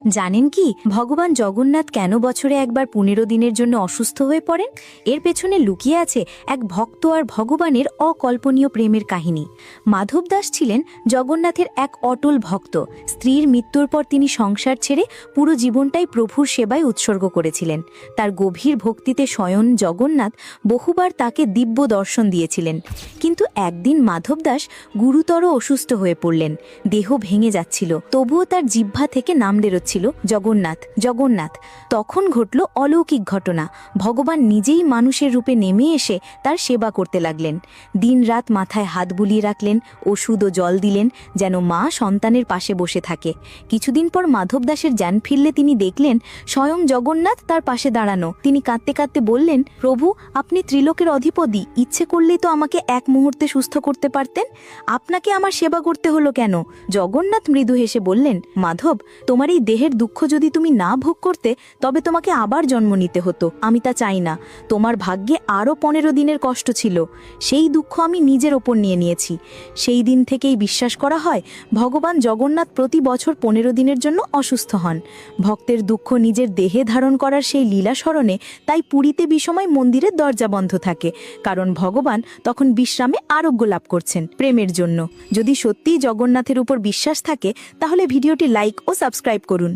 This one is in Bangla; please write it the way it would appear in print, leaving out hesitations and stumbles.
জানেন কি ভগবান জগন্নাথ কেন বছরে একবার 15 দিনের জন্য অসুস্থ হয়ে পড়েন? এর পেছনে লুকিয়ে আছে এক ভক্ত আর ভগবানের অকল্পনীয় প্রেমের কাহিনী। মাধব দাস ছিলেন জগন্নাথের এক অটল ভক্ত। স্ত্রীর মৃত্যুর পর তিনি সংসার ছেড়ে পুরো জীবনটাই প্রভুর সেবায় উৎসর্গ করেছিলেন। তার গভীর ভক্তিতে স্বয়ং জগন্নাথ বহুবার তাকে দিব্য দর্শন দিয়েছিলেন। কিন্তু একদিন মাধব দাস গুরুতর অসুস্থ হয়ে পড়লেন। দেহ ভেঙে যাচ্ছিল, তবুও তার জিহ্বা থেকে নাম বেরোচ্ছিল জগন্নাথ জগন্নাথ। তখন ঘটল অলৌকিক ঘটনা। ভগবান নিজেই মানুষের রূপে নেমে এসে তার সেবা করতে লাগলেন। দিনরাত মাথায় হাত বুলিয়ে রাখলেন, ওষুধ ও জল দিলেন, যেন মা সন্তানের পাশে বসে থাকে। কিছুদিন পর মাধব দাসের জ্ঞান ফিরলে তিনি দেখলেন স্বয়ং জগন্নাথ তার পাশে দাঁড়ানো। তিনি কাঁদতে কাঁদতে বললেন, প্রভু, আপনি ত্রিলোকের অধিপতি, ইচ্ছে করলেই তো আমাকে এক মুহূর্তে সুস্থ করতে পারতেন। আপনাকে আমার সেবা করতে হলো কেন? জগন্নাথ মৃদু হেসে বললেন, মাধব, তোমার এই দেহের দুঃখ যদি তুমি না ভোগ করতে, তবে তোমাকে আবার জন্ম নিতে হতো। আমি তা চাই না। তোমার ভাগ্যে আরও 15 দিনের কষ্ট ছিল, সেই দুঃখ আমি নিজের ওপর নিয়ে নিয়েছি। সেই দিন থেকেই বিশ্বাস করা হয় ভগবান জগন্নাথ প্রতি বছর 15 দিনের জন্য অসুস্থ হন। ভক্তের দুঃখ নিজের দেহে ধারণ করার সেই লীলা স্মরণে তাই পুরীতে বিষময় মন্দিরের দরজা বন্ধ থাকে, কারণ ভগবান তখন বিশ্রামে আরোগ্য লাভ করছেন প্রেমের জন্য। যদি সত্যিই জগন্নাথের উপর বিশ্বাস থাকে, তাহলে ভিডিওটি লাইক ও সাবস্ক্রাইব করুন।